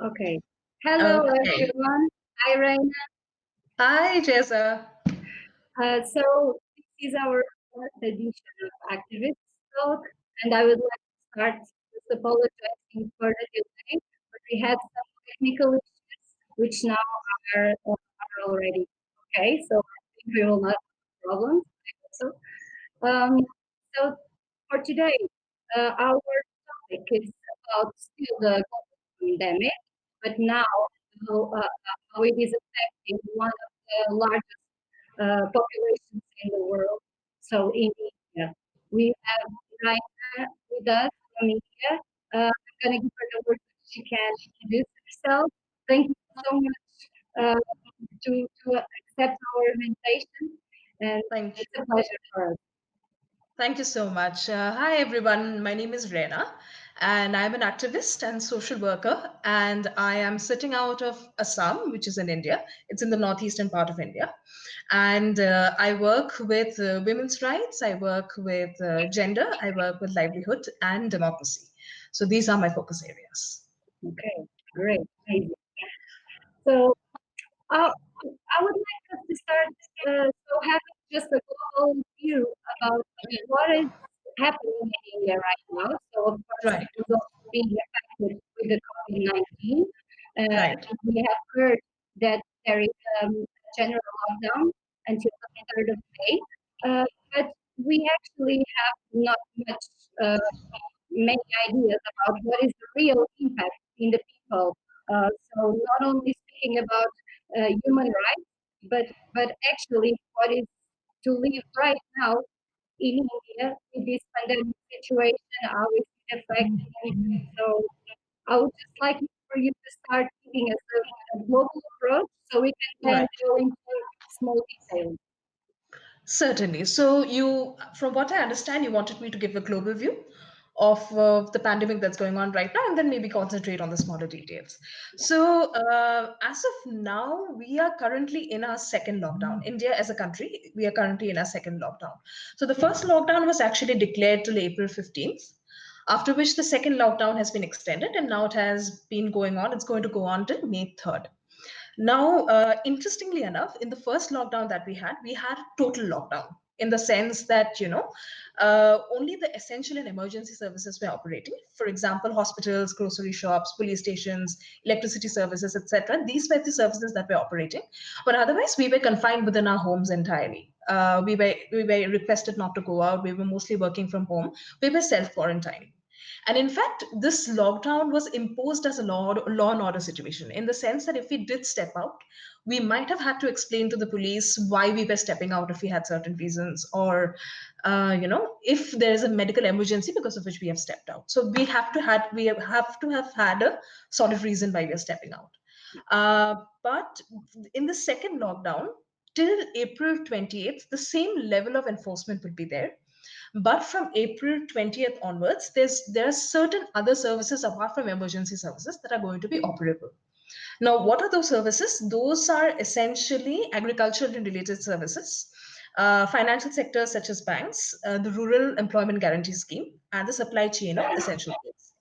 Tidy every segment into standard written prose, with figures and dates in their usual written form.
Okay. Hello, Okay. everyone. Hi, Raina. Hi, Jessa. So this is our fourth edition of Activists Talk, and I would like to start just apologizing for the delay, but we had some technical issues, which now are already okay. So I think we will not have problems. I hope so. Um, so for today, our topic is about still the global pandemic, but now how it is affecting one of the largest populations in the world. So in India, we have Raina with us from India. I'm going to give her the word so she can introduce herself. Thank you so much to accept our invitation, and Thank it's you. a pleasure for us. Thank you so much. Hi, everyone. My name is Raina, and I'm an activist and social worker. And I am sitting out of Assam, which is in India. It's in the northeastern part of India. And I work with women's rights, I work with gender, I work with livelihood and democracy. So these are my focus areas. Okay, great, amazing. So I would like us to start having just a global view about what is happening in India right now. So of course Right, it is also being affected with the COVID-19. right. We have heard that there is a general lockdown until the 3rd of May, but we actually have not much uh, many ideas about what is the real impact in the people. So not only speaking about human rights, but actually what is to live right now in India with this pandemic situation, how is it affecting it. So I would just like for you to start giving us a global approach so we can then Right. go into small details. Certainly. So from what I understand, you wanted me to give a global view of the pandemic that's going on right now, and then maybe concentrate on the smaller details. So, as of now, we are currently in our second lockdown. India, as a country, we are currently in our second lockdown. So, the first lockdown was actually declared till April 15th. After which the second lockdown has been extended, and now it has been going on. It's going to go on till May 3rd. Now, interestingly enough, in the first lockdown that we had total lockdown in the sense that, only the essential and emergency services were operating. For example, hospitals, grocery shops, police stations, electricity services, etc. These were the services that were operating. But otherwise, we were confined within our homes entirely. We were requested not to go out. We were mostly working from home. We were self quarantining. And in fact, this lockdown was imposed as a law and order situation in the sense that if we did step out, we might have had to explain to the police why we were stepping out if we had certain reasons, or if there is a medical emergency because of which we have stepped out. So we have to have had a solid reason why we are stepping out. But in the second lockdown, till April 28th, the same level of enforcement will be there, but from April 20th onwards, there are certain other services apart from emergency services that are going to be operable. Now, what are those services? Those are essentially agricultural and related services, financial sectors such as banks, the Rural Employment Guarantee Scheme, and the supply chain of essential goods.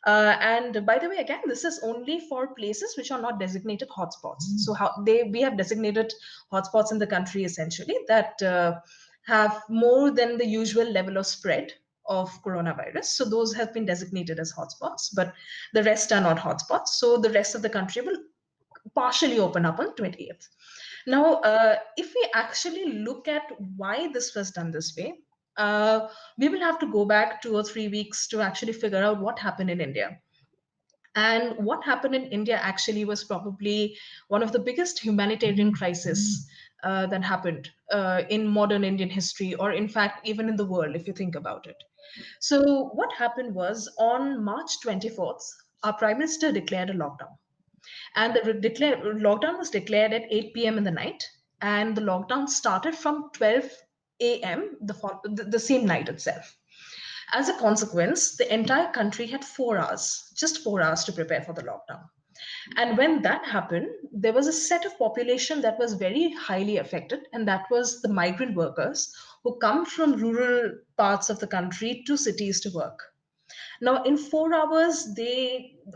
And by the way, again, this is only for places which are not designated hotspots. So we have designated hotspots in the country essentially that have more than the usual level of spread of coronavirus. So those have been designated as hotspots, but the rest are not hotspots. So the rest of the country will partially open up on 20th. Now, if we actually look at why this was done this way, we will have to go back 2 or 3 weeks to actually figure out what happened in India. And what happened in India actually was probably one of the biggest humanitarian crises that happened in modern Indian history, or in fact, even in the world, if you think about it. So, what happened was on March 24th, our Prime Minister declared a lockdown. And the lockdown was declared at 8 p.m. in the night, and the lockdown started from 12 a.m. The same night itself. As a consequence, the entire country had 4 hours, just 4 hours to prepare for the lockdown. And when that happened, there was a set of population that was very highly affected, and that was the migrant workers who come from rural parts of the country to cities to work. Now, in 4 hours,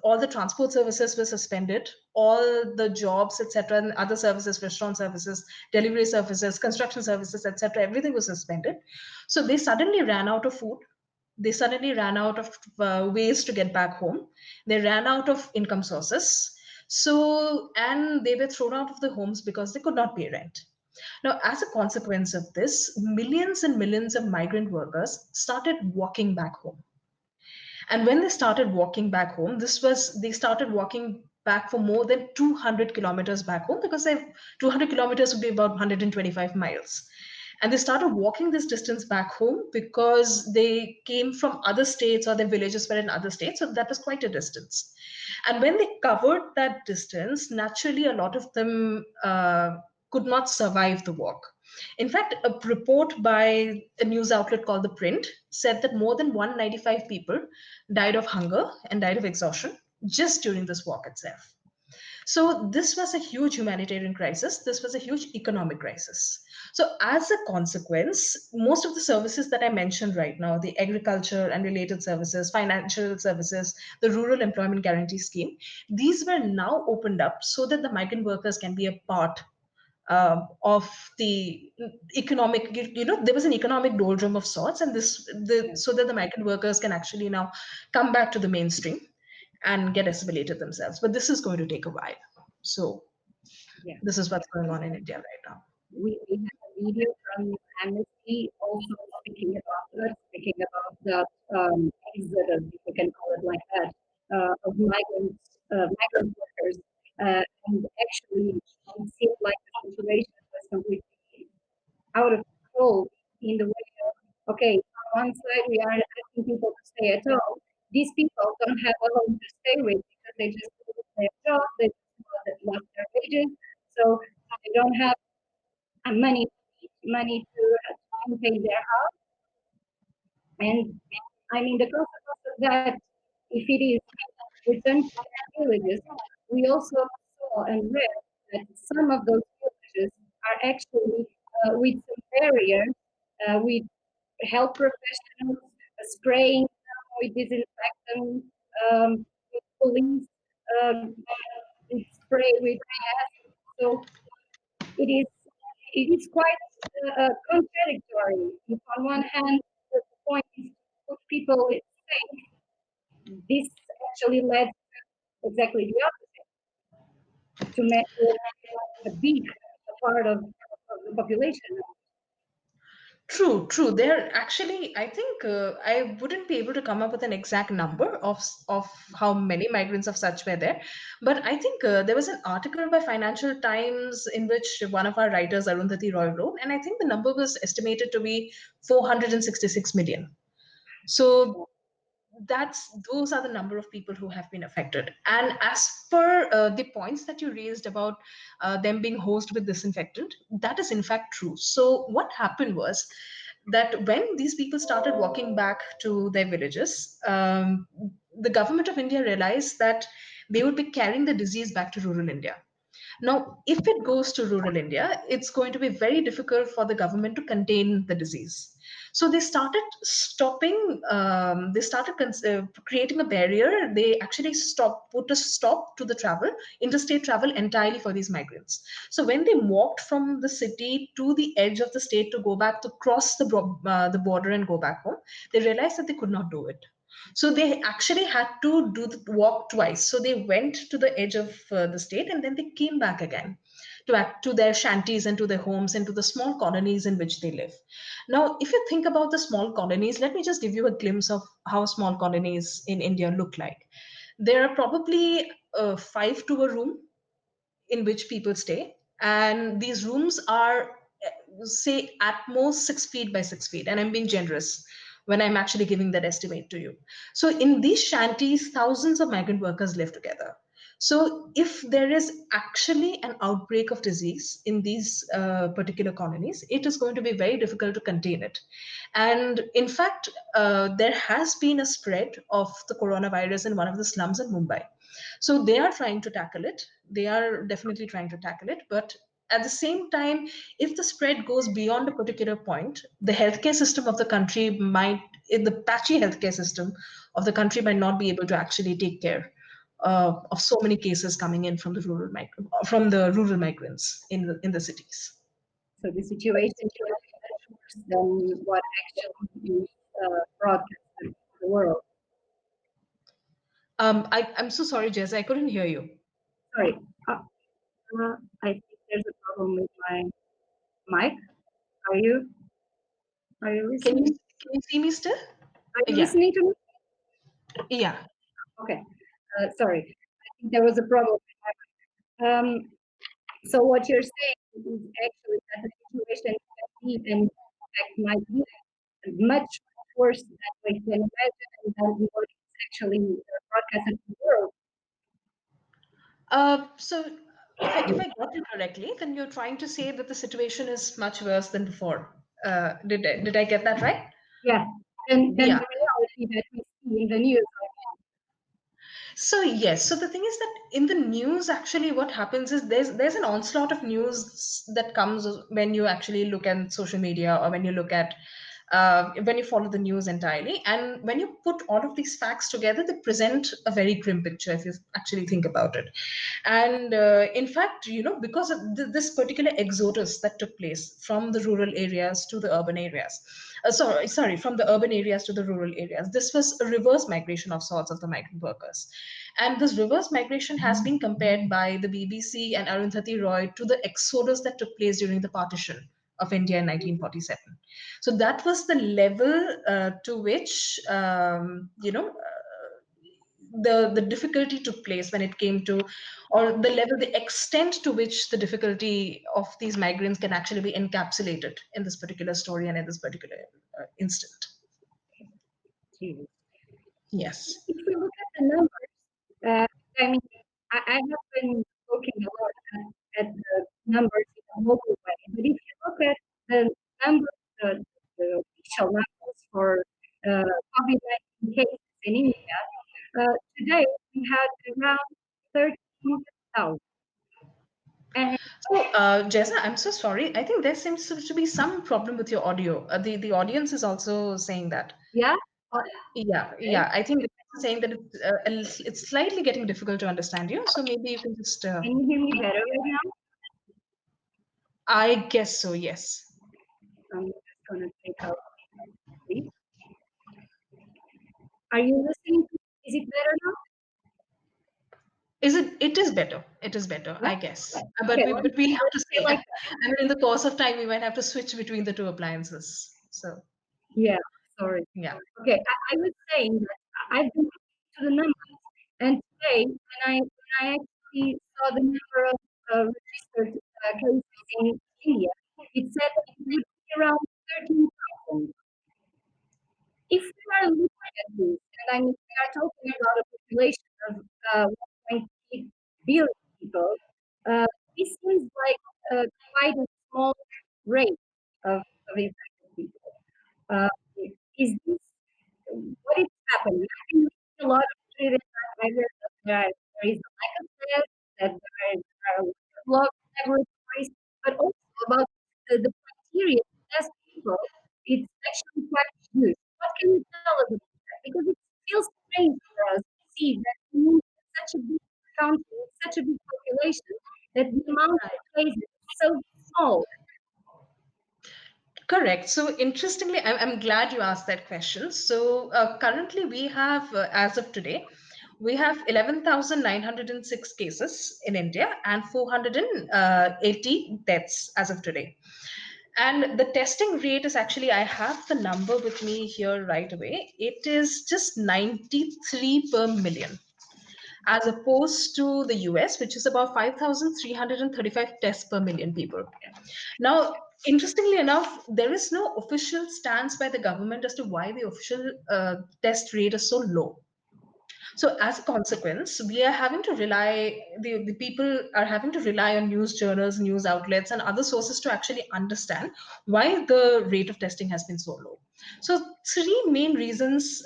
all the transport services were suspended, all the jobs, etc., and other services, restaurant services, delivery services, construction services, etc., everything was suspended. So they suddenly ran out of food. They suddenly ran out of ways to get back home. They ran out of income sources. So, and they were thrown out of the homes because they could not pay rent. Now, as a consequence of this, millions and millions of migrant workers started walking back home. And when they started walking back home, they started walking back for more than 200 kilometers back home, because 200 kilometers would be about 125 miles. And they started walking this distance back home because they came from other states, or their villages were in other states. So that was quite a distance. And when they covered that distance, naturally, a lot of them could not survive the walk. In fact, a report by a news outlet called The Print said that more than 195 people died of hunger and died of exhaustion just during this walk itself. So, this was a huge humanitarian crisis. This was a huge economic crisis. So, as a consequence, most of the services that I mentioned right now, the agriculture and related services, financial services, the rural employment guarantee scheme, these were now opened up so that the migrant workers can be a part of the economic, there was an economic doldrum of sorts, and so that the migrant workers can actually now come back to the mainstream and get assimilated themselves. But this is going to take a while. So Yeah. this is what's going on in India right now. We have a video from Amnesty also speaking about the exodus, if we can call it like that, of migrant workers. And actually, it seems like the situation was completely out of control in the way of, okay, on one side we are asking people to stay at home. These people don't have a home to stay with because they just lose their job, they just lost their wages, so they don't have money to pay their house. And I mean, the consequence of that, if it is returned to their villages, we also saw and read that some of those villages are actually with some barriers, with health professionals spraying them with disinfectant, with police um, spray with gas. So it is it is quite contradictory. If on one hand the point is to put people safe, this actually led to exactly the opposite, to make a big part of the population. True, true. There actually, I think I wouldn't be able to come up with an exact number of how many migrants of such were there, but I think there was an article by Financial Times in which one of our writers, Arundhati Roy, wrote, and I think the number was estimated to be 466 million. So those are the number of people who have been affected. And as per the points that you raised about them being hosed with disinfectant, that is in fact true. So what happened was that when these people started walking back to their villages, the government of India realized that they would be carrying the disease back to rural India. Now, if it goes to rural India, it's going to be very difficult for the government to contain the disease. So they started creating a barrier. They actually put a stop to the travel, interstate travel entirely for these migrants. So when they walked from the city to the edge of the state to go back, to cross the border and go back home, they realized that they could not do it. So they actually had to do the walk twice. So they went to the edge of the state, and then they came back again to their shanties and to their homes and to the small colonies in which they live. Now, if you think about the small colonies, let me just give you a glimpse of how small colonies in India look like. There are probably five to a room in which people stay, and these rooms are say at most 6 feet by 6 feet, and I'm being generous when I'm actually giving that estimate to you. So in these shanties, thousands of migrant workers live together. So if there is actually an outbreak of disease in these particular colonies, it is going to be very difficult to contain it. And in fact, there has been a spread of the coronavirus in one of the slums in Mumbai. So they are trying to tackle it. They are definitely trying to tackle it. But at the same time, if the spread goes beyond a particular point, the healthcare system of the country might, in the patchy healthcare system of the country, might not be able to actually take care of so many cases coming in from the rural migrants in the cities. So the situation is worse than what actually is broadcasted to the world. I'm so sorry, Jess, I couldn't hear you. Sorry, I think there's a problem with my mic. Are you Can you listening? can you see me still? Are you Yeah, listening to me? yeah. Okay. Sorry, I think there was a problem with my mic. So what you're saying is actually that the situation can be and in fact might be much worse than we can imagine and than what is actually broadcasted to the world. So if I got it correctly, then you're trying to say that the situation is much worse than before. Did I get that right? Yeah. Than Yeah. the reality that we see in the news. So yes, so the thing is that in the news, actually, what happens is there's an onslaught of news that comes when you actually look at social media or when you follow the news entirely, and when you put all of these facts together, they present a very grim picture if you actually think about it. And in fact, because of this particular exodus that took place from the rural areas to the urban areas, sorry, from the urban areas to the rural areas, this was a reverse migration of sorts of the migrant workers. And this reverse migration has been compared by the BBC and Arundhati Roy to the exodus that took place during the partition of India in 1947. So that was the level to which, the difficulty took place when it came to, or the extent to which the difficulty of these migrants can actually be encapsulated in this particular story and in this particular instant. Jesus. Yes. If we look at the numbers, I mean, I have been looking a lot at the numbers in a local way, but if you look at the numbers, the official numbers for COVID-19 cases in India, today we had around 13,000. And So, Jessa, I'm so sorry. I think there seems to be some problem with your audio. The audience is also saying that. yeah, Yeah, okay. yeah. I think it's saying that it's slightly getting difficult to understand you. So maybe you can just. Can you hear me better right now? I guess so. Yes. I'm just gonna take out this. Are you listening? Is it better now? Is it? It is better. It is better. Yeah. I guess. Okay. But we'll have Let's to say see. like And in the course of time, we might have to switch between the two appliances. So yeah. Sorry. yeah. Okay. I was saying that I've been looking to the numbers, and today when I actually saw the number of registered cases in India, it said it would be around 13,000. If we are looking at this, and I mean, we are talking about a population of 1.8 billion people, uh, this seems like quite a small rate of infected people. Uh, is this what is happening? I think we see a lot of evidence that either there is a lack of tests, that there are a lot of laboratories, but also about the criteria to test people. It's actually quite good. What can you tell us about that? Because it feels strange for us to see that in such a big country, with such a big population, that the amount of cases is so small. Correct. So interestingly, I'm glad you asked that question. So currently, we have, as of today, we have 11,906 cases in India and 480 deaths as of today. And the testing rate is actually, I have the number with me here right away. It is just 93 per million, as opposed to the US, which is about 5,335 tests per million people. Now, interestingly enough, there is no official stance by the government as to why the official test rate is so low. So, as a consequence, we are having to rely, the people are having to rely on news journals, news outlets, and other sources to actually understand why the rate of testing has been so low. So, three main reasons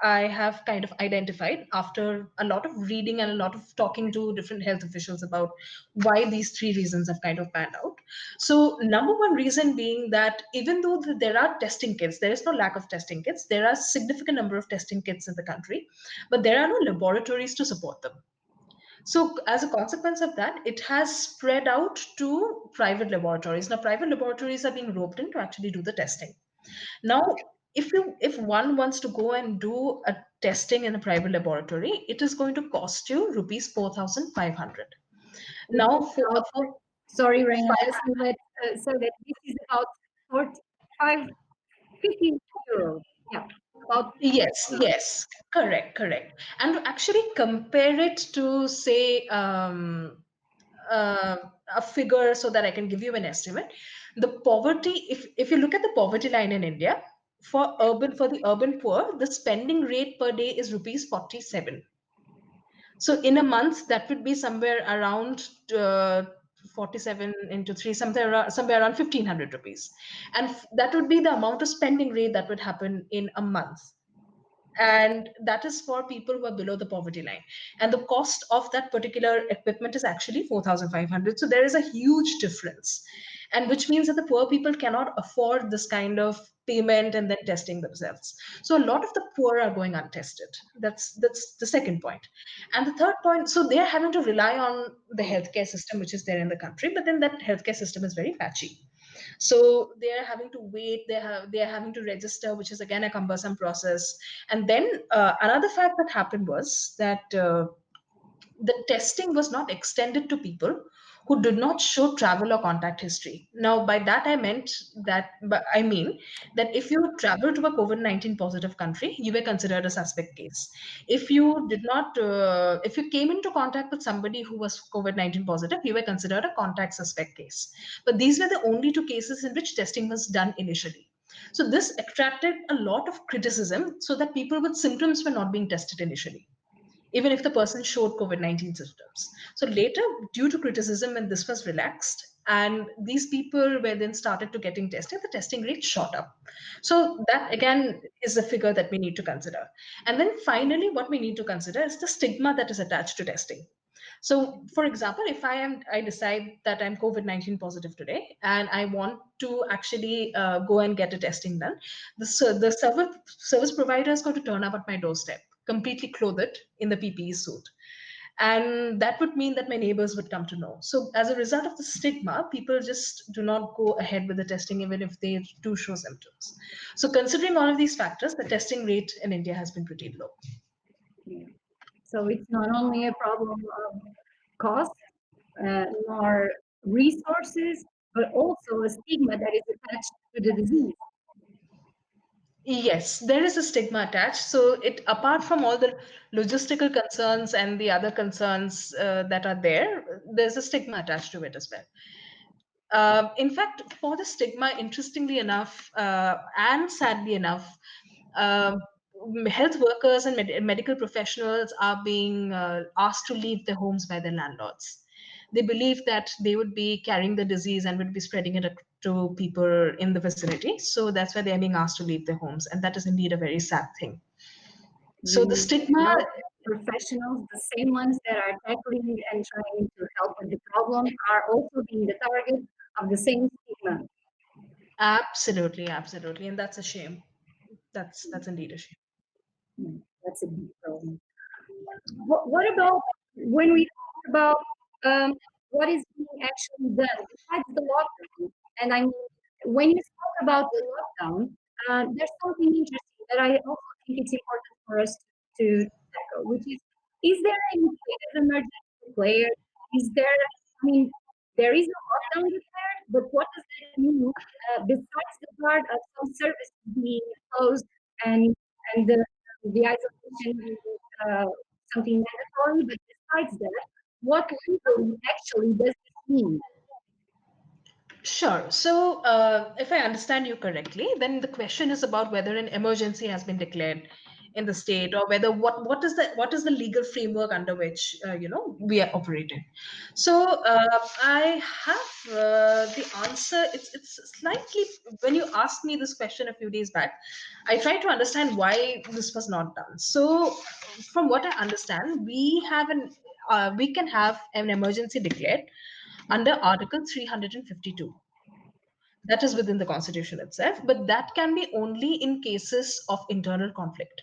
I have kind of identified after a lot of reading and a lot of talking to different health officials about why these three reasons have kind of panned out. So, number one reason being that even though there are testing kits, there is no lack of testing kits, there are significant number of testing kits in the country, but there are no laboratories to support them. So, as a consequence of that, it has spread out to private laboratories. Now, private laboratories are being roped in to actually do the testing. Now, if one wants to go and do a testing in a private laboratory, it is going to cost you rupees 4,500. Which Now, is about, sorry, Raina, five, so that this is about 45, 50 euros. Yeah, about yes, yes, correct, correct. And to actually compare it to say a figure so that I can give you an estimate. The poverty, if you look at the poverty line in India, for the urban poor, the spending rate per day is rupees 47. So in a month, that would be somewhere around 47 into 3, somewhere around 1500 rupees. And that would be the amount of spending rate that would happen in a month, and that is for people who are below the poverty line, and the cost of that particular equipment is actually 4,500. So there is a huge difference, and which means that the poor people cannot afford this kind of payment and then testing themselves. So a lot of the poor are going untested. That's the second point. And the third point, so they are having to rely on the healthcare system which is there in the country, but then that healthcare system is very patchy. So they are having to wait, they are having to register, which is again a cumbersome process. And then another fact that happened was that the testing was not extended to people who did not show travel or contact history. Now, by that I mean that if you travel to a COVID-19 positive country, you were considered a suspect case. If you did not, if you came into contact with somebody who was COVID-19 positive, you were considered a contact suspect case. But these were the only two cases in which testing was done initially. So this attracted a lot of criticism, so that people with symptoms were not being tested initially, even if the person showed COVID-19 symptoms. So later, due to criticism, when this was relaxed and these people were then started to getting tested, the testing rate shot up. So that again is a figure that we need to consider. And then finally, what we need to consider is the stigma that is attached to testing. So, for example, if I decide that I'm COVID-19 positive today, and I want to actually go and get a testing done, the service provider is going to turn up at my doorstep, completely clothed in the PPE suit. And that would mean that my neighbors would come to know. So, as a result of the stigma, people just do not go ahead with the testing, even if they do show symptoms. So, considering all of these factors, the testing rate in India has been pretty low. yeah. So it's not only a problem of cost nor resources, but also a stigma that is attached to the disease. Yes, there is a stigma attached. So it, apart from all the logistical concerns and the other concerns that are there, there's a stigma attached to it as well. In fact, for the stigma, interestingly enough, and sadly enough, um health workers and medical professionals are being asked to leave their homes by their landlords. They believe that they would be carrying the disease and would be spreading it to people in the vicinity. So that's why they are being asked to leave their homes. And that is indeed a very sad thing. So the The stigma, health professionals, the same ones that are tackling and trying to help with the problem, are also being the target of the same stigma. absolutely, absolutely. And that's a shame. That's indeed a shame. That's a big problem. What about when we talk about what is being actually done besides the lockdown? And I mean, when you talk about the lockdown, there's something interesting that I also think it's important for us to tackle, which is there any kind of emergency declared? Is there, I mean, there is no lockdown declared, but what does that mean besides the part of some services being closed and the isolation uh, something mandatory, but besides that, what legally actually does this mean? Sure. So, if I understand you correctly, then the question is about whether an emergency has been declared in the state, or whether what is the legal framework under which we are operating. So I have the answer. It's slightly, when you asked me this question a few days back, I tried to understand why this was not done. So from what I understand, we can have an emergency declared under Article 352. That is within the constitution itself, but that can be only in cases of internal conflict.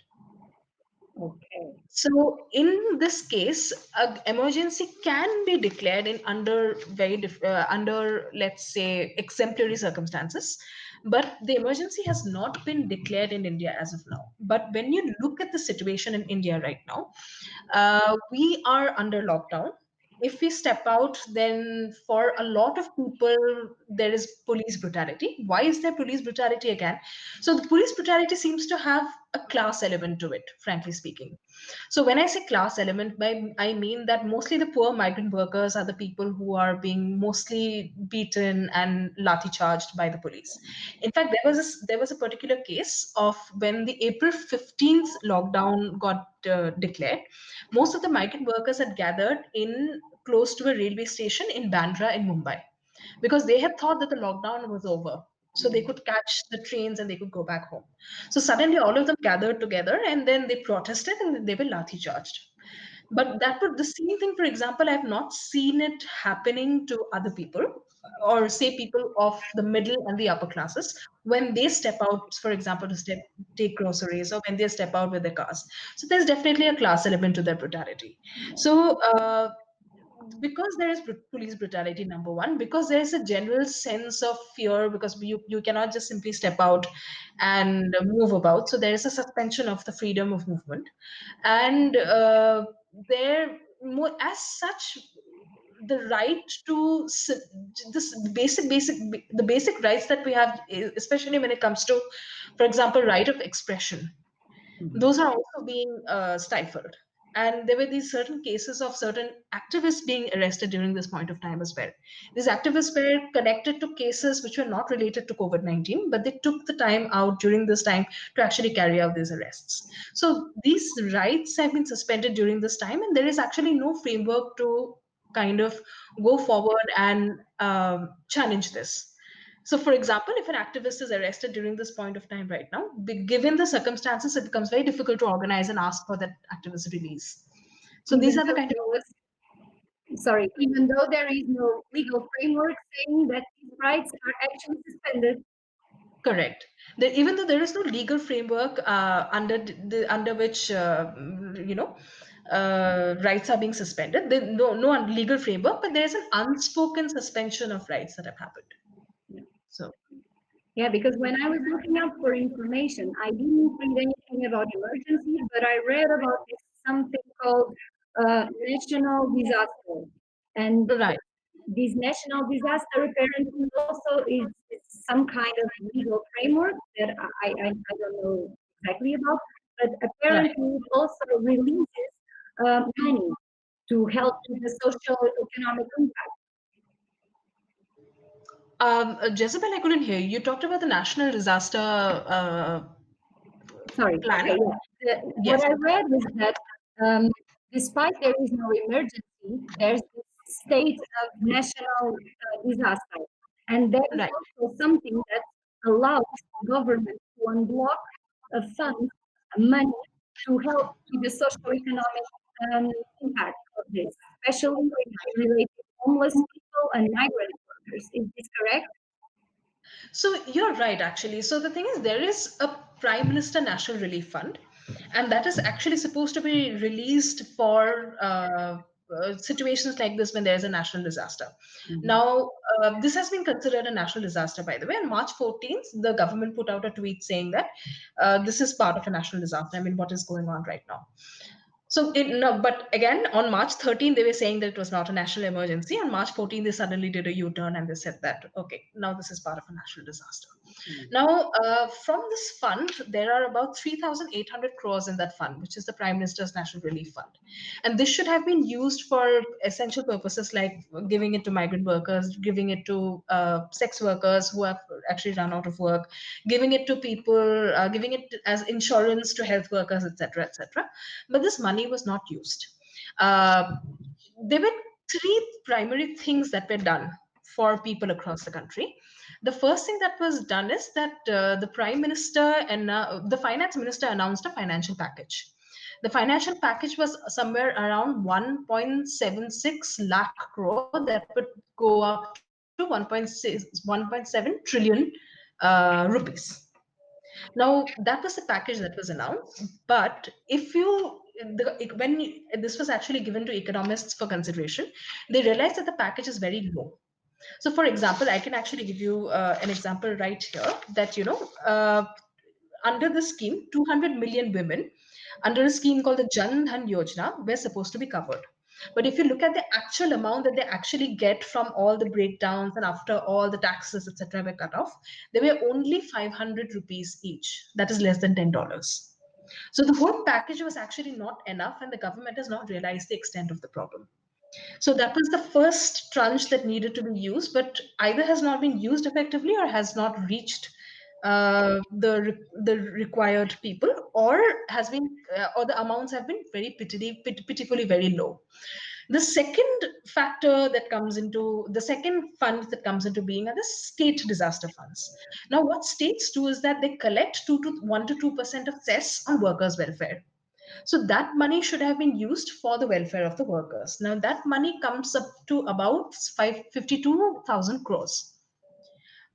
Okay. So in this case, an emergency can be declared in under under, let's say, exemplary circumstances, but the emergency has not been declared in India as of now. But when you look at the situation in India right now, we are under lockdown. If we step out, then for a lot of people, there is police brutality. Why is there police brutality again? So the police brutality seems to have a class element to it, frankly speaking. So when I say class element, I mean that mostly the poor migrant workers are the people who are being mostly beaten and lathi charged by the police. In fact, there was a particular case of when the April 15th lockdown got declared. Most of the migrant workers had gathered in close to a railway station in Bandra in Mumbai, because they had thought that the lockdown was over. So they could catch the trains and they could go back home. So suddenly all of them gathered together and then they protested and they were lathi charged. But that would the same thing, for example, I've not seen it happening to other people, or say people of the middle and the upper classes, when they step out, for example, to take groceries, or when they step out with their cars. So there's definitely a class element to their brutality. So because there is police brutality, number one, because there is a general sense of fear, because you cannot just simply step out and move about, so there is a suspension of the freedom of movement. And there more as such, the right to this the basic rights that we have, especially when it comes to, for example, right of expression, those are also being stifled. And there were these certain cases of certain activists being arrested during this point of time as well. These activists were connected to cases which were not related to COVID-19, but they took the time out during this time to actually carry out these arrests. So these rights have been suspended during this time, and there is actually no framework to kind of go forward and challenge this. So, for example, if an activist is arrested during this point of time right now, given the circumstances, it becomes very difficult to organize and ask for that activist release. So, these Even are the though kind of there was, sorry, even though there is no legal framework saying that these rights are actually suspended. correct. Even though there is no legal framework under which rights are being suspended, no legal framework, but there is an unspoken suspension of rights that have happened. So. Yeah, because when I was looking up for information, I didn't read anything about emergencies, but I read about this something called national disaster. And Right. this national disaster apparently also is some kind of legal framework that I don't know exactly about, but Right. apparently it also releases money to help with the social economic impact. Jezebel, I couldn't hear you. You talked about the national disaster Sorry. plan. Okay. Yeah. What Yes. I read was that despite there is no emergency, there's this state of national disaster, and there is Right. also something that allows government to unblock funds, money to help with the socio-economic impact of this, especially related to homeless people and migrant workers. Is this correct? So you're right, actually. So the thing is, there is a Prime Minister National Relief Fund, and that is actually supposed to be released for situations like this when there is a national disaster. Now, this has been considered a national disaster, by the way. On March 14th, the government put out a tweet saying that this is part of a national disaster. I mean, what is going on right now? So, no, but again, on March 13, they were saying that it was not a national emergency. On March 14, they suddenly did a U-turn and they said that, okay, now this is part of a national disaster. Now, from this fund, there are about 3,800 crores in that fund, which is the Prime Minister's National Relief Fund. And this should have been used for essential purposes like giving it to migrant workers, giving it to sex workers who have actually run out of work, giving it to people, giving it as insurance to health workers, etc., etc. But this money was not used. Uh, there were three primary things that were done for people across the country. The first thing that was done is that the prime minister and the finance minister announced a financial package. The financial package was somewhere around 1.76 lakh crore that would go up to 1.7 trillion rupees. Now, that was the package that was announced. But if you, this was actually given to economists for consideration, they realized that the package is very low. So, for example, I can actually give you an example right here that, under the scheme, 200 million women under a scheme called the Jan Dhan Yojana were supposed to be covered. But if you look at the actual amount that they actually get from all the breakdowns and after all the taxes, etc., were cut off, they were only 500 rupees each. That is less than $10. So the whole package was actually not enough, and the government has not realized the extent of the problem. So that was the first tranche that needed to be used, but either has not been used effectively or has not reached the required people, or has been or the amounts have been very pitifully very low. The second factor that comes into the second fund that comes into being are the state disaster funds. Now, what states do is that they collect 1 to 2% of cess on workers' welfare. So that money should have been used for the welfare of the workers. Now that money comes up to about 552,000 crores,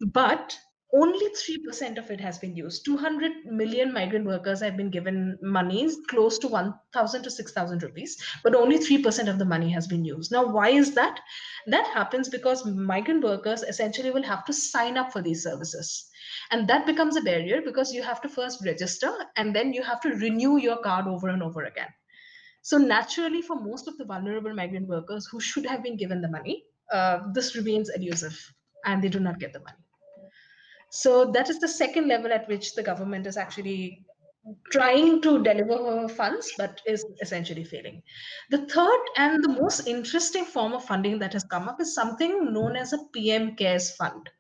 but only 3% of it has been used. 200 million migrant workers have been given monies close to 1,000 to 6,000 rupees, but only 3% of the money has been used. Now, why is that? That happens because migrant workers essentially will have to sign up for these services. And that becomes a barrier because you have to first register and then you have to renew your card over and over again. So, naturally, for most of the vulnerable migrant workers who should have been given the money, this remains elusive and they do not get the money. So that is the second level at which the government is actually trying to deliver funds, but is essentially failing. The third and the most interesting form of funding that has come up is something known as a PM Cares Fund.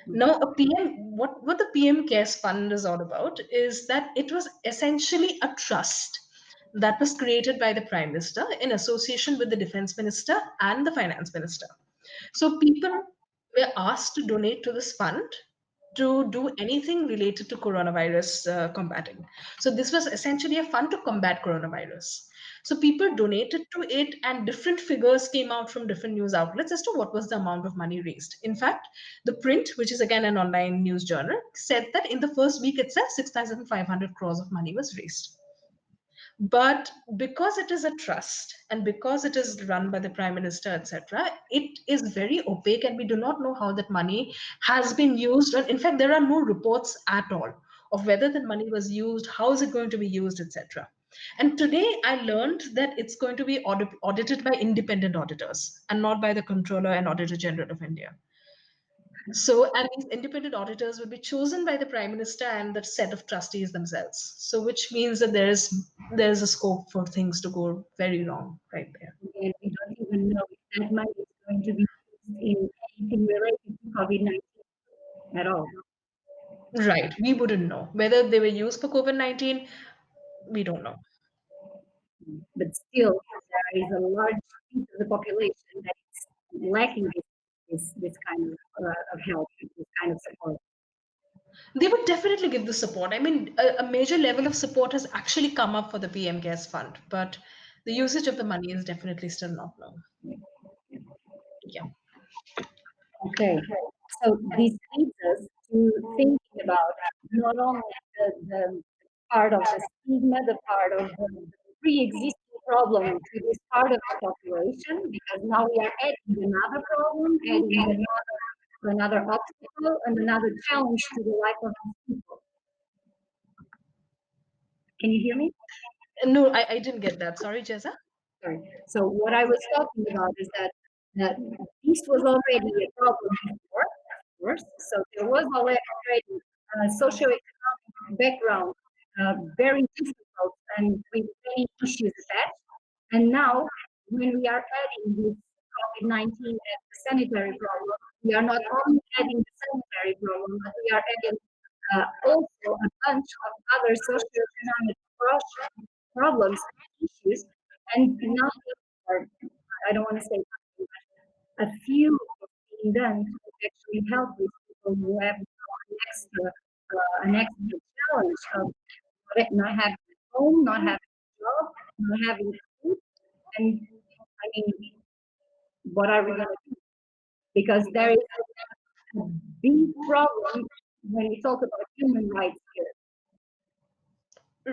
Now, what the PM Cares Fund is all about is that it was essentially a trust that was created by the Prime Minister in association with the Defense Minister and the Finance Minister. So people were asked to donate to this fund to do anything related to coronavirus combating. So this was essentially a fund to combat coronavirus. So people donated to it, and different figures came out from different news outlets as to what was the amount of money raised. In fact, the Print, which is again an online news journal, said that in the first week itself, 6,500 crores of money was raised. But because it is a trust and because it is run by the prime minister, etc., it is very opaque and we do not know how that money has been used. And in fact, there are no reports at all of whether that money was used, how is it going to be used, etc. And today I learned that it's going to be audited by independent auditors and not by the Controller and Auditor General of India. So, and these independent auditors will be chosen by the prime minister and the set of trustees themselves. So, which means that there is a scope for things to go very wrong right there. And we don't even know if that money is going to be used in anything related to COVID-19 at all. Right. We wouldn't know whether they were used for COVID-19. We don't know. But still, there is a large piece of the population that is lacking this kind of help, this kind of support. They would definitely give the support. I mean, a major level of support has actually come up for the PM Cares Fund, but the usage of the money is definitely still not known. Yeah. Okay, so this leads us to thinking about not only the part of the stigma, the part of the pre-existing problem to this part of the population, because now we are adding another problem, adding another obstacle, and another challenge to the life of these people. Can you hear me? No, I didn't get that. Sorry, Jeza. Sorry. So what I was talking about is that this was already a problem before, of course. So there was already a socioeconomic background, very difficult and with many issues attached. And now, when we are adding this COVID-19 as the sanitary problem, we are not only adding the sanitary problem, but we are adding also a bunch of other socioeconomic problems and issues. And now, or I don't want to say nothing, but a few being done to actually help these people who have an extra challenge of not having a home, not having a job, not having food. And I mean, what are we going to do? Because there is a big problem when we talk about human rights here.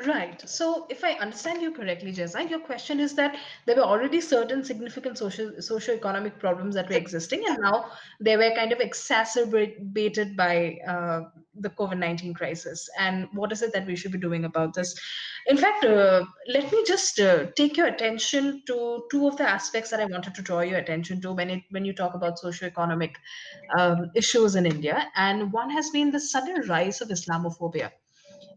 Right. So, if I understand you correctly, Jeza, your question is that there were already certain significant socio-economic problems that were existing, and now they were kind of exacerbated by the COVID-19 crisis. And what is it that we should be doing about this? In fact, let me just take your attention to two of the aspects that I wanted to draw your attention to when you talk about socio-economic issues in India. And one has been the sudden rise of Islamophobia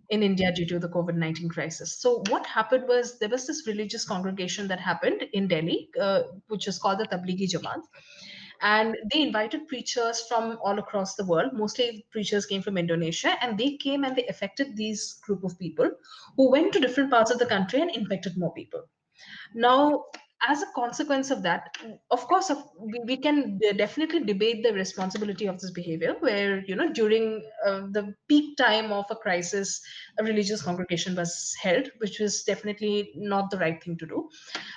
in India due to the COVID-19 crisis. So, what happened was there was this religious congregation that happened in Delhi, which is called the Tablighi Jamaat. And they invited preachers from all across the world. Mostly preachers came from Indonesia, and they came and they affected these group of people who went to different parts of the country and infected more people. Now, as a consequence of that, of course, we can definitely debate the responsibility of this behavior, where, during the peak time of a crisis, a religious congregation was held, which was definitely not the right thing to do.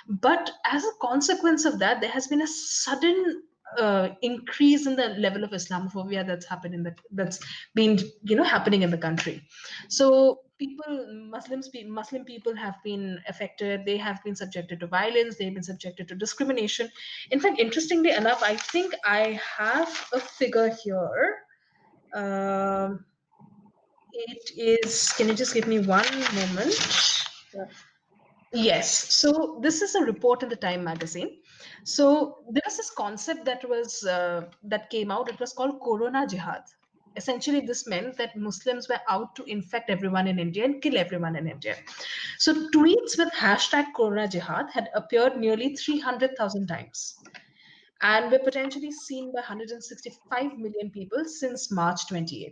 But as a consequence of that, there has been a sudden increase in the level of Islamophobia that's been happening in the country. So Muslim people have been affected. They have been subjected to violence. They've been subjected to discrimination. In fact, interestingly enough, I think I have a figure here. Um, it is. Can you just give me one moment? Yes. So this is a report in the Time magazine. So there was this concept that came out. It was called Corona Jihad. Essentially, this meant that Muslims were out to infect everyone in India and kill everyone in India. So tweets with hashtag Corona Jihad had appeared nearly 300,000 times and were potentially seen by 165 million people since March 28th.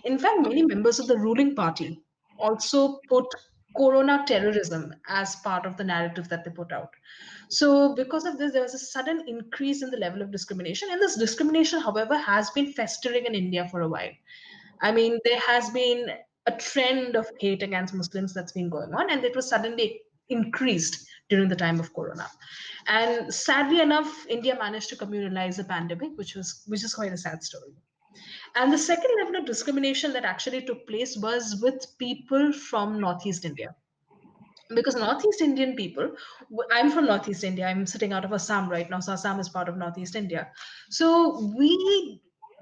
In fact, many members of the ruling party also put corona terrorism as part of the narrative that they put out. So, because of this, there was a sudden increase in the level of discrimination. And this discrimination, however, has been festering in India for a while. I mean, there has been a trend of hate against Muslims that's been going on, and it was suddenly increased during the time of Corona. And sadly enough, India managed to communalize the pandemic, which is quite a sad story. And the second level of discrimination that actually took place was with people from Northeast India, because Northeast Indian people, I'm from Northeast India. I'm sitting out of Assam right now. So Assam is part of Northeast India. So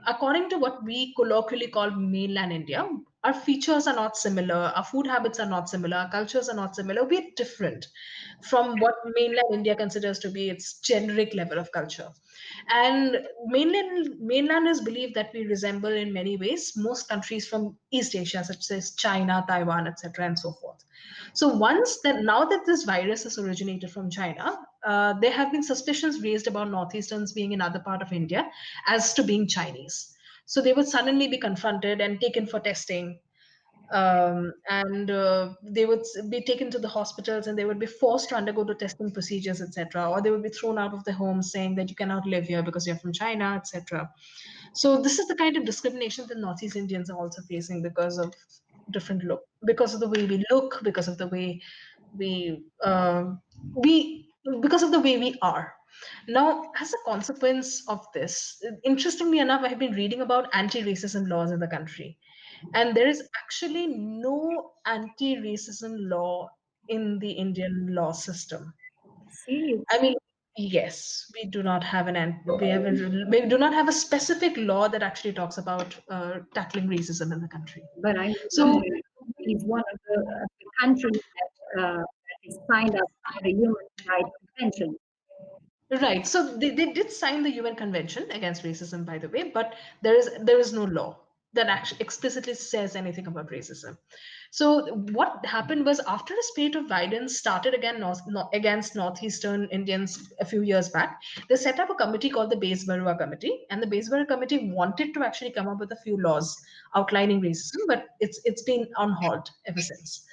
according to what we colloquially call mainland India, our features are not similar. Our food habits are not similar. Our cultures are not similar. We're different from what mainland India considers to be its generic level of culture. And mainlanders believe that we resemble in many ways most countries from East Asia, such as China, Taiwan, etc., and so forth. So now that this virus has originated from China, there have been suspicions raised about Northeasterns being in other part of India as to being Chinese. So they would suddenly be confronted and taken for testing, and they would be taken to the hospitals and they would be forced to undergo the testing procedures, etc., or they would be thrown out of the home saying that you cannot live here because you're from China, etc. So this is the kind of discrimination that Northeast Indians are also facing because of the way we look, because of the way we because of the way we are. Now, as a consequence of this, interestingly enough, I have been reading about anti-racism laws in the country, and there is actually no anti-racism law in the Indian law system. I Seriously. mean, yes, we do not have we do not have a specific law that actually talks about tackling racism in the country. But I'm So, wondering, is one of the countries that signed up to the Human Rights Convention. Right. So they did sign the UN Convention against racism, by the way, but there is no law that actually explicitly says anything about racism. So what happened was after a spate of violence started against northeastern Indians a few years back, they set up a committee called the Base Barua Committee, and the Base Barua Committee wanted to actually come up with a few laws outlining racism, but it's been on halt ever since.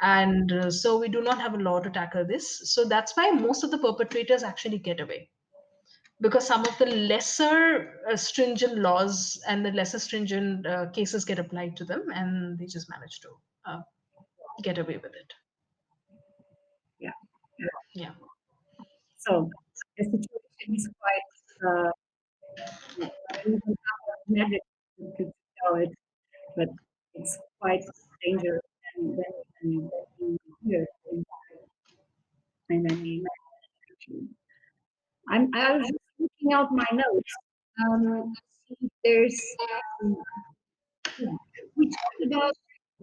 And so we do not have a law to tackle this. So that's why most of the perpetrators actually get away, because some of the lesser stringent laws and the lesser stringent cases get applied to them, and they just manage to uh, get away with it. Yeah. Yeah. So the situation is quite, I don't even have magic to tell it, but it's quite dangerous than here. And I mean, actually, I was just looking out my notes to see if there's we talked about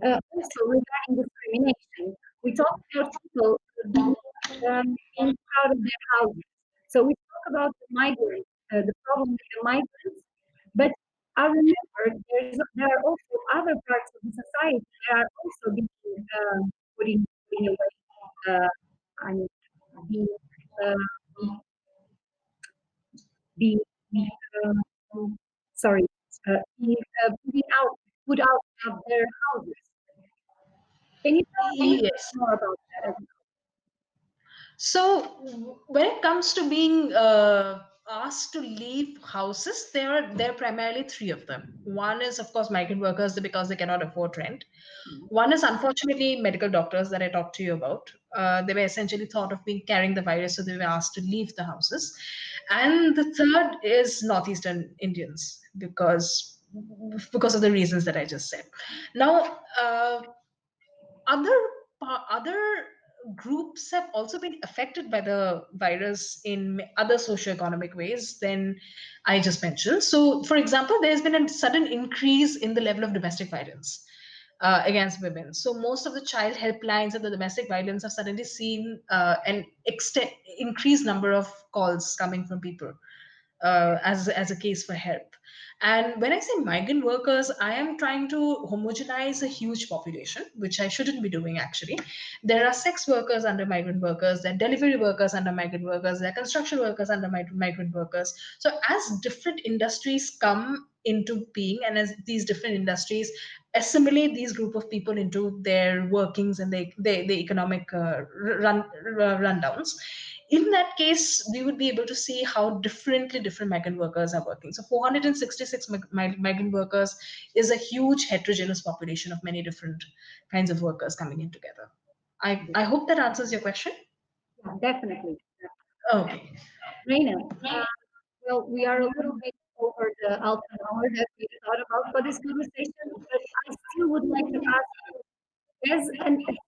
also regarding discrimination. We talked about people being proud of their houses. So we talk about the migrants, the problem with the migrants, but I remember there are also other parts of the society that are also being putting away, I mean, being uh, being um, sorry, being put out of their houses. Can you tell us a little bit Yes. more about that as So when it comes to being asked to leave houses, there are primarily three of them. One is, of course, migrant workers because they cannot afford rent. well? One is unfortunately medical doctors that I talked to you about. They were essentially thought of being carrying the virus, so they were asked to leave the houses. And the third is northeastern Indians because of the reasons that I just said. Now, other other groups have also been affected by the virus in other socioeconomic ways than I just mentioned. So, for example, there's been a sudden increase in the level of domestic violence against women. So, most of the child helplines and the domestic violence have suddenly seen an increased number of calls coming from people as a case for help. And when I say migrant workers, I am trying to homogenize a huge population, which I shouldn't be doing actually. There are sex workers under migrant workers, there are delivery workers under migrant workers, there are construction workers under migrant workers. So as different industries come into being and as these different industries assimilate these group of people into their workings and the economic rundowns, in that case we would be able to see how differently different migrant workers are working. So 466 migrant workers is a huge heterogeneous population of many different kinds of workers coming in together. I hope that answers your question. Yeah, definitely. Okay. Raina, well, we are a little bit over the half an hour that we thought about for this conversation, but I still would like to ask you, as a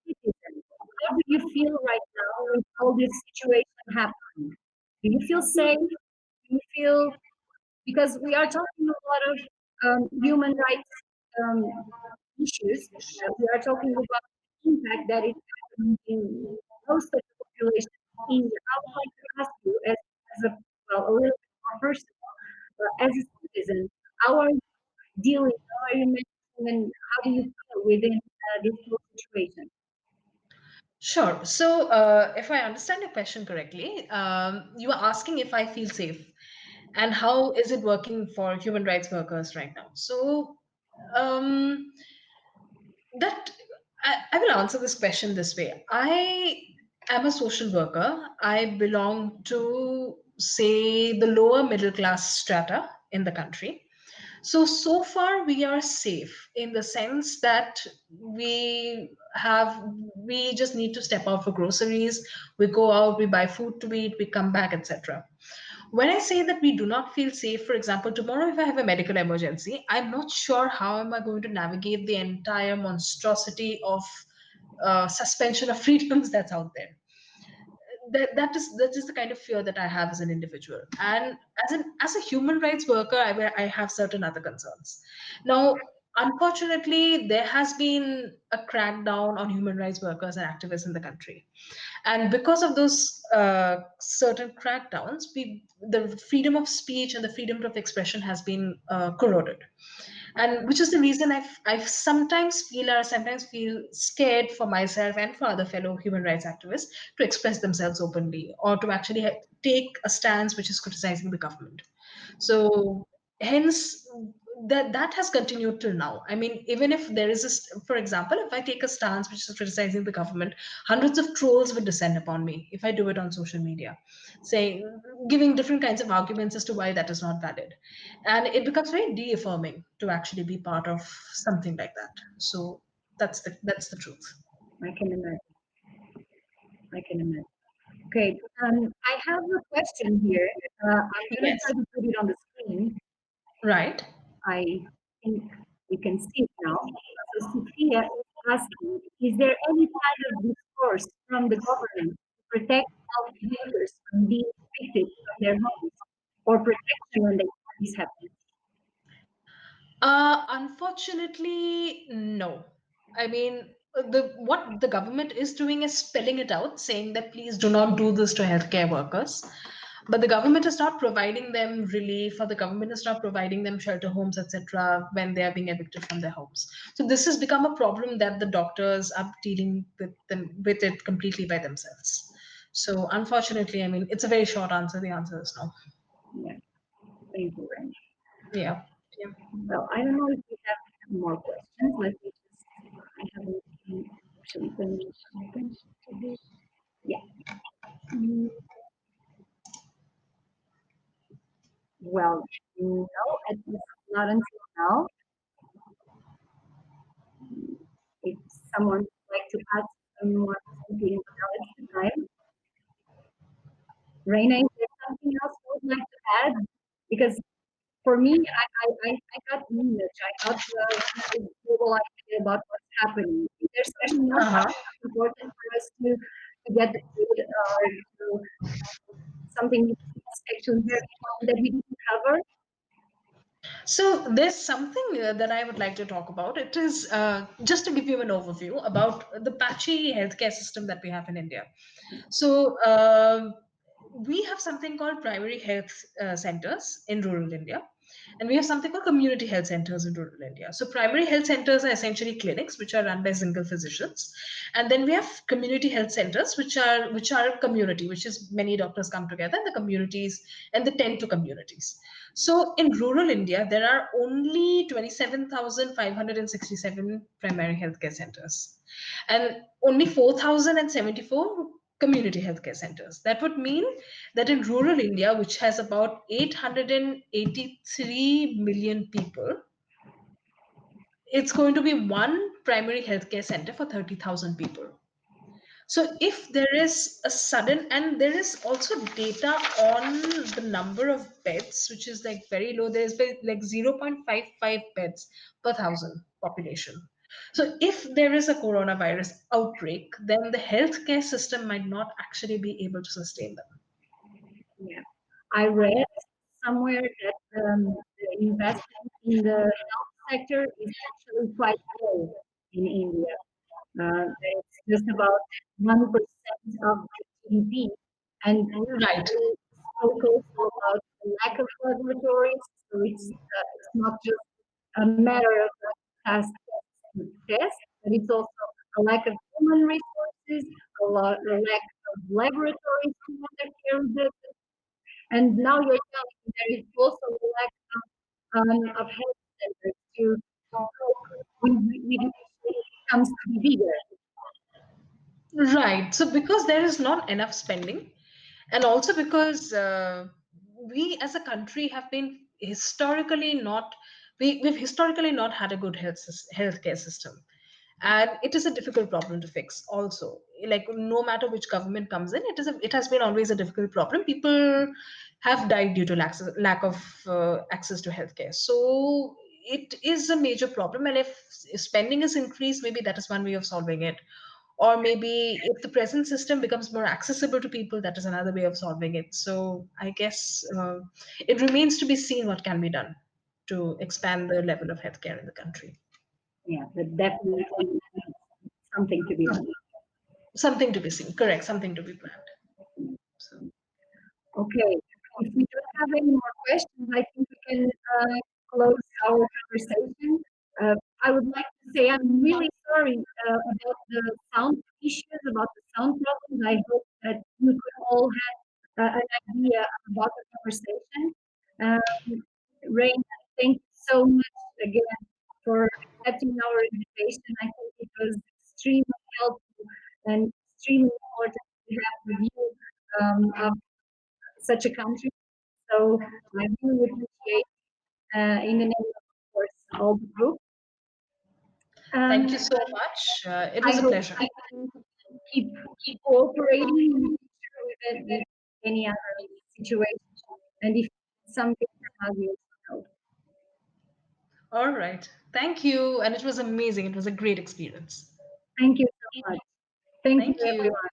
citizen, how do you feel right now with all this situation happening? Do you feel safe? Do you feel, because we are talking a lot of human rights um, issues, we are talking about the impact that it's having in most of the population in India. I would like to ask you, as a, well, a little bit more personal, as a citizen, how are you dealing, how are you managing, and how do you feel within this whole situation? Sure. So, if I understand your question correctly, you are asking if I feel safe and how is it working for human rights workers right now. So, um, that I will answer this question this way. I am a social worker. I belong to, say, the lower middle class strata in the country. So far we are safe in the sense that we just need to step out for groceries. We go out, we buy food to eat, we come back, etc. When I say that we do not feel safe, for example, tomorrow if I have a medical emergency, I'm not sure how am I going to navigate the entire monstrosity of suspension of freedoms that's out there. That is the kind of fear that I have as an individual, and as a human rights worker, I have certain other concerns. Now, unfortunately, there has been a crackdown on human rights workers and activists in the country. And because of those certain crackdowns, the freedom of speech and the freedom of expression has been corroded. And which is the reason I sometimes feel scared for myself and for other fellow human rights activists to express themselves openly or to actually take a stance which is criticizing the government. So hence that has continued till now. I mean, even if there is for example, if I take a stance which is criticizing the government, hundreds of trolls would descend upon me if I do it on social media, saying, giving different kinds of arguments as to why that is not valid, and it becomes very de-affirming to actually be part of something like that. So that's the truth. I can imagine. I can imagine. Okay, I have a question here. I'm gonna try Yes. to put it on the screen. Right. I think you can see it now. So Sophia is asking, is there any kind of discourse from the government to protect health workers from being evicted from their homes or protection when this happens? Unfortunately, no. I mean, the what the government is doing is spelling it out, saying that please do not do this to healthcare workers. But the government is not providing them relief, or the government is not providing them shelter homes, etc., when they are being evicted from their homes. So this has become a problem that the doctors are dealing with it completely by themselves. So unfortunately, I mean, it's a very short answer. The answer is no. Yeah, thank you very much. Yeah. Yeah. Well, I don't know if we have more questions. Let me just, I haven't actually finished attention to this. Yeah. Mm, well, no, at least not until now. If someone would like to add more something, now it's the time. Raina, is there something else you would like to add? Because for me, I got the image, I got the global idea about what's happening. Is there something else Uh-huh. important for us to get the food or to something that's actually very important that we didn't cover? So there's something that I would like to talk about. It is just to give you an overview about the patchy healthcare system that we have in India. So we have something called primary health centers in rural India, and we have something called community health centers in rural India. So primary health centers are essentially clinics which are run by single physicians, and then we have community health centers which are community, which is many doctors come together in the communities and they tend to communities. So in rural India, there are only 27,567 primary healthcare centers and only 4,074 community healthcare centers. That would mean that in rural India, which has about 883 million people, it's going to be one primary healthcare center for 30,000 people. So if there is a sudden, and there is also data on the number of beds, which is like very low. There's like 0.55 beds per thousand population. So if there is a coronavirus outbreak, then the healthcare system might not actually be able to sustain them. Yeah. I read somewhere that the investment in the health sector is actually quite low in India. It's just about 1% of the GDP, and Right. we spoke also about the lack of laboratories. So it's not just a matter of fast test, but it's also a lack of human resources, a lack of laboratories to take care of it. And now you're telling me there is also a lack of health centers to cope with the issue when it comes to the bigger. Right. So because there is not enough spending, and also because we as a country have been historically not we've historically not had a good healthcare system, and it is a difficult problem to fix also. Like no matter which government comes in, it has been always a difficult problem. People have died due to lack of access to healthcare. So it is a major problem, and if spending is increased, maybe that is one way of solving it. Or maybe if the present system becomes more accessible to people, that is another way of solving it. So I guess it remains to be seen what can be done to expand the level of healthcare in the country. Yeah, but definitely something to be done. Something to be seen. Correct. Something to be planned. So, Okay. If we don't have any more questions, I think we can close our conversation. Uh, I would like to say I'm really sorry about the sound issues, about the sound problems. I hope that you could all have an idea about the conversation. Um, Rain, thank you so much again for accepting our invitation. I think it was extremely helpful and extremely important to have the view of such a country. So I really appreciate, in the name of course, all the group. thank you Um, so much. It I was a hope pleasure. we can keep cooperating in the future with any other situation. And if something from us, you know. All right. Thank you. And it was amazing. It was a great experience. Thank you so much. Thank you, Thank you. everyone.